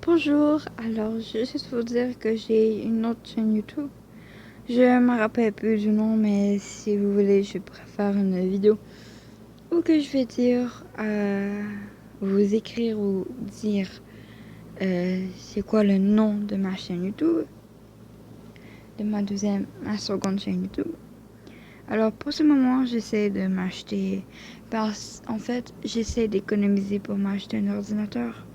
Bonjour, alors je vais juste vous dire que j'ai une autre chaîne YouTube. Je me rappelle plus du nom, mais si vous voulez, je préfère une vidéo où que je vais dire, vous écrire ou dire c'est quoi le nom de ma chaîne YouTube, de ma seconde chaîne YouTube. Alors pour ce moment, j'essaie de m'acheter, en fait, j'essaie d'économiser pour m'acheter un ordinateur.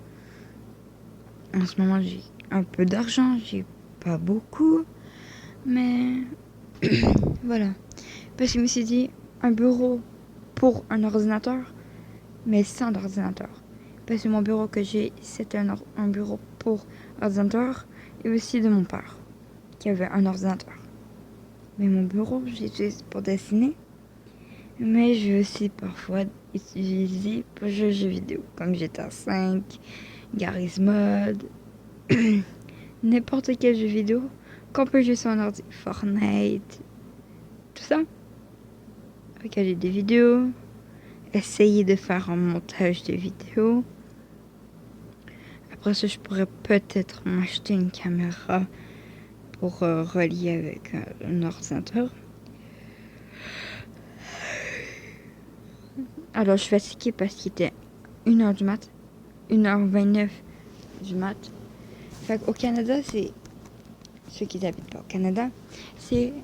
En ce moment, j'ai un peu d'argent, j'ai pas beaucoup. Mais voilà. Parce que je me suis dit, un bureau pour un ordinateur, mais sans ordinateur. Parce que mon bureau que j'ai, c'était un bureau pour ordinateur et aussi de mon père, qui avait un ordinateur. Mais mon bureau, j'utilise pour dessiner, mais je vais aussi parfois utiliser pour jouer aux jeux vidéo, comme GTA 5, Garry's Mod, n'importe quel jeu vidéo qu'on peut jouer sur un ordi. Fortnite, tout ça. Regarder des vidéos, essayer de faire un montage de vidéos. Après ça, je pourrais peut-être m'acheter une caméra pour relier avec un ordinateur. Alors, je suis fatiguée parce qu'il était 1h du mat, 1h29 du mat. Fait qu'au Canada, c'est ceux qui habitent pas au Canada, c'est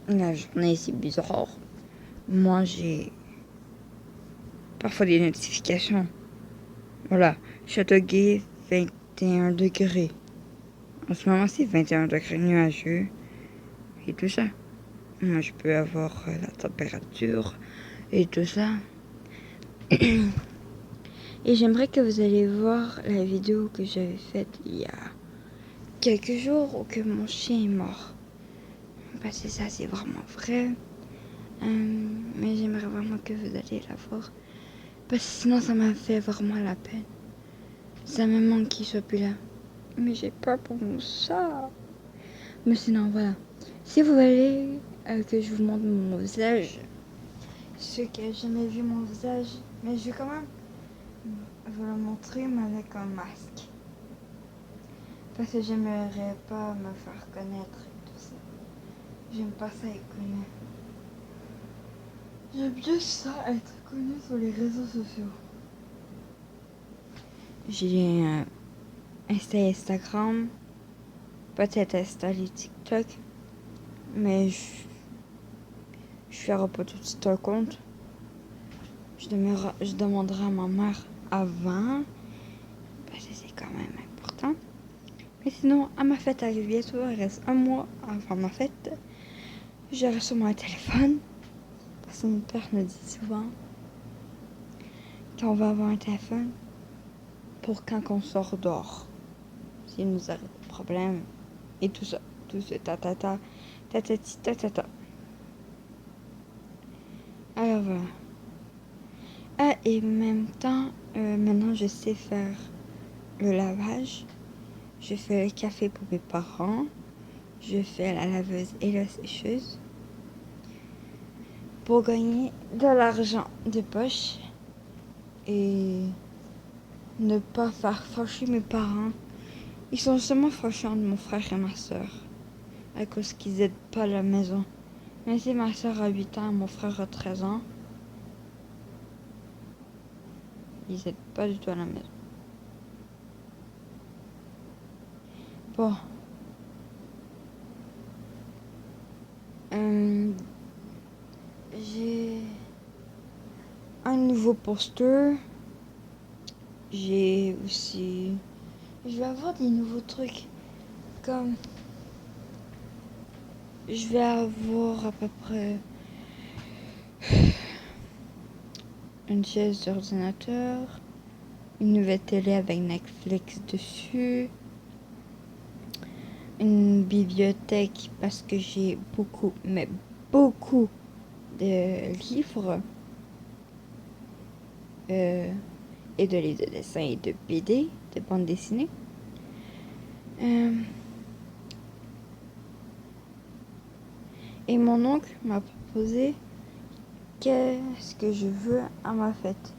la journée, c'est bizarre. Moi, j'ai parfois des notifications. Voilà, Châteauguay, 21 degrés. En ce moment, c'est 21 degrés nuageux et tout ça. Moi, je peux avoir la température et tout ça. Et j'aimerais que vous allez voir la vidéo que j'avais faite il y a quelques jours où que mon chien est mort. Parce que ça, c'est vraiment vrai. Mais j'aimerais vraiment que vous alliez la voir. Parce que sinon, ça m'a fait vraiment la peine. Ça me manque qu'il soit plus là. Mais j'ai peur pour mon chat. Mais sinon, voilà. Si vous voulez que je vous montre mon visage, ceux qui n'ont jamais vu mon visage, mais je vais quand même vous le montrer, mais avec un masque. Parce que j'aimerais pas me faire connaître et tout ça. J'aime pas ça être connu. J'aime bien ça être connu sur les réseaux sociaux. J'ai installé Instagram, peut-être installé TikTok, mais je ferai pas tout de suite un compte. Je demanderai à ma mère avant, parce que c'est quand même important. Mais sinon, à ma fête arrive bientôt, il reste un mois avant ma fête. J'aurai sûrement un téléphone, parce que mon père nous dit souvent qu'on va avoir un téléphone pour quand on sort dehors. S'il nous arrive des problèmes et tout ça. Tout ce tatata, tatati, tatata. Alors voilà. Ah, et en même temps, maintenant je sais faire le lavage. Je fais le café pour mes parents. Je fais la laveuse et la sécheuse. Pour gagner de l'argent de poche. Et ne pas faire fâcher mes parents. Ils sont seulement fâchés entre mon frère et ma soeur. À cause qu'ils aident pas à la maison. Même si ma soeur a 8 ans et mon frère a 13 ans. Ils aident pas du tout à la maison. Bon. J'ai un nouveau poster. J'ai aussi... Je vais avoir des nouveaux trucs. Comme... Je vais avoir à peu près une chaise d'ordinateur, une nouvelle télé avec Netflix dessus, une bibliothèque parce que j'ai beaucoup, mais beaucoup de livres et de livres de dessin et de BD, de bande dessinée. Et mon oncle m'a proposé qu'est-ce que je veux à ma fête.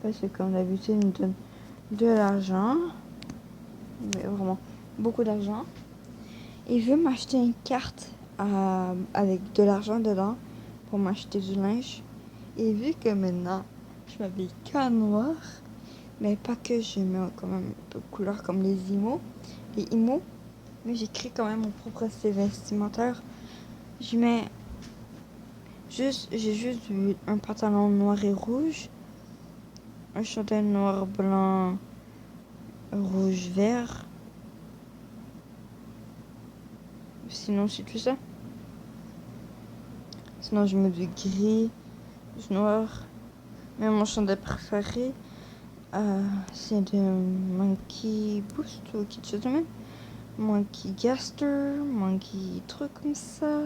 parce que comme d'habitude, il me donne de l'argent, mais vraiment beaucoup d'argent. Il veut m'acheter une carte avec de l'argent dedans pour m'acheter du linge. Et vu que maintenant, je m'habille qu'en noir, mais pas que, je mets quand même un peu de couleur comme les imos, mais j'écris quand même mon propre style vestimentaire. J'ai juste un pantalon noir et rouge, un chandail noir, blanc, rouge, vert. Sinon, c'est tout ça. Sinon, je mets du gris, du noir. Mais mon chandail préféré, c'est de Monkey Boost ou quelque chose de même. Monkey Gaster, Monkey truc comme ça.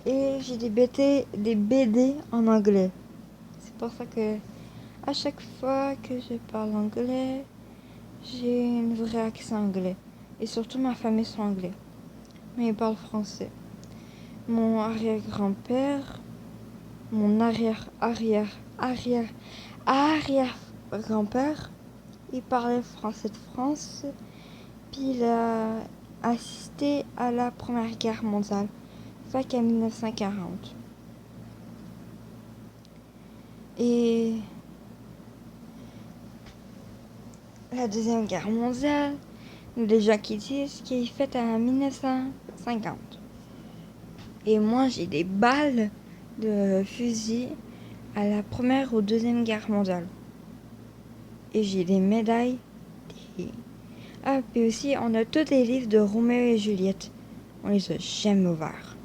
Et j'ai des BD en anglais. C'est pour ça que à chaque fois que je parle anglais, j'ai un vrai accent anglais. Et surtout ma famille sont anglais. Mais ils parlent français. Mon arrière-grand-père, mon arrière-grand-père, il parlait français de France. Puis il a assisté à la Première Guerre mondiale, fait qu'en 1940. Et la Deuxième Guerre mondiale, les gens qui disent qu'il est fait en 1950. Et moi, j'ai des balles de fusil à la Première ou Deuxième Guerre mondiale. Et j'ai des médailles. Ah, puis aussi, on a tous les livres de Roméo et Juliette. On les a jamais ouverts.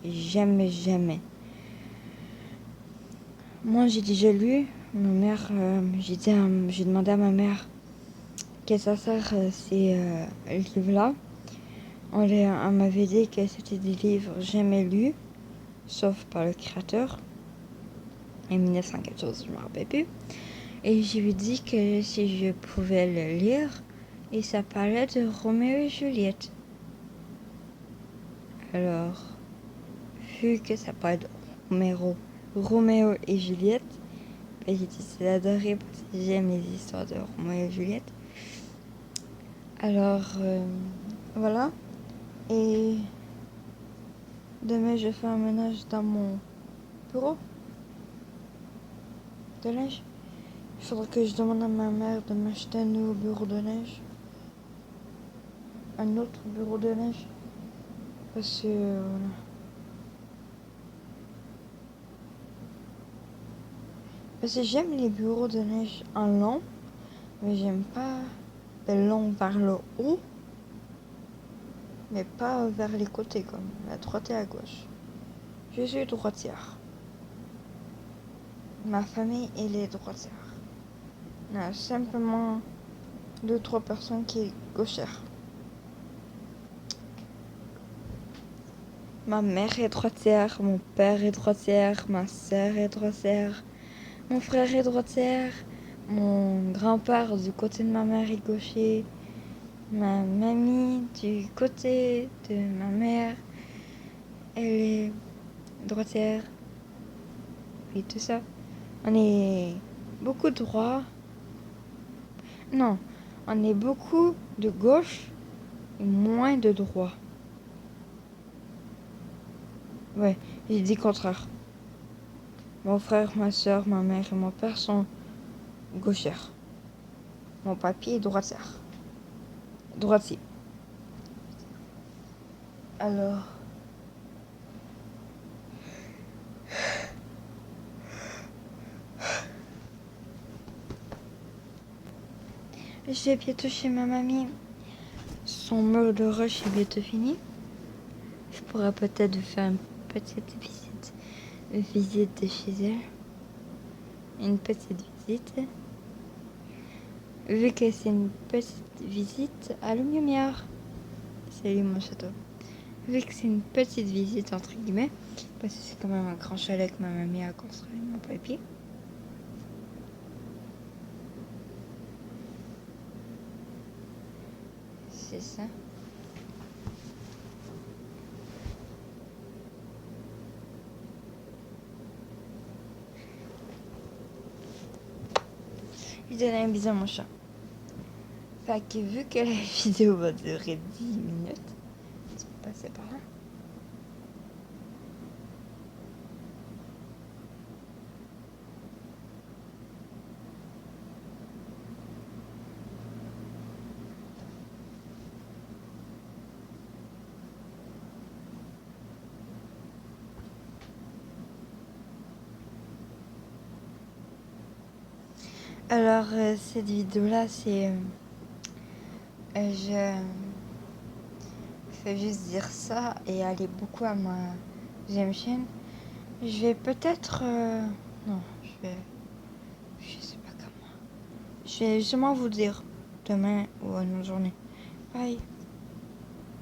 Jamais, jamais. Moi, j'ai déjà lu. Ma mère, j'ai demandé à ma mère qu'est-ce que ça sert ces livres-là. On m'avait dit que c'était des livres jamais lus, sauf par le créateur. En 1914, je ne me rappelle plus. Et je lui ai dit que si je pouvais le lire, et ça parlait de Roméo et Juliette. Alors, vu que ça parlait de Roméo et Juliette, ben, j'ai décidé d'adorer parce que j'aime les histoires de Roméo et Juliette. Alors, voilà. Et demain, je fais un ménage dans mon bureau de linge. Il faudra que je demande à ma mère de m'acheter un nouveau bureau de linge. Un autre bureau de linge. Parce que, voilà. Parce que j'aime les bureaux de neige en long, mais j'aime pas le long vers le haut, mais pas vers les côtés comme la droite et la gauche. Je suis droitière. Ma famille, elle est droitière. Il y a simplement 2-3 personnes qui sont gauchères. Ma mère est droitière, mon père est droitière, ma soeur est droitière, mon frère est droitière, mon grand-père du côté de ma mère est gaucher, ma mamie du côté de ma mère, elle est droitière, et tout ça. On est beaucoup droit. Non, on est beaucoup de gauche et moins de droit. Ouais, j'ai dit contraire. Mon frère, ma soeur, ma mère et mon père sont gauchères. Mon papy est droitière. Droitier. Alors, je vais bientôt chez ma mamie. Son mur de roche est bientôt fini. Je pourrais peut-être faire une petite visite de chez elle. Une petite visite. Vu que c'est une petite visite, allô Miamiar. Salut mon château. Vu que c'est une petite visite entre guillemets, parce que c'est quand même un grand chalet que ma mamie a construit, mon papy. C'est ça. Il donne un bisou à mon chat. Fait que vu que la vidéo va durer 10 minutes, tu peux passer par là. Alors, cette vidéo-là, c'est... je fais juste dire ça et aller beaucoup à ma deuxième chaîne. Je vais peut-être... non, je vais... Je sais pas comment. Je vais justement vous dire demain ou une autre journée. Bye.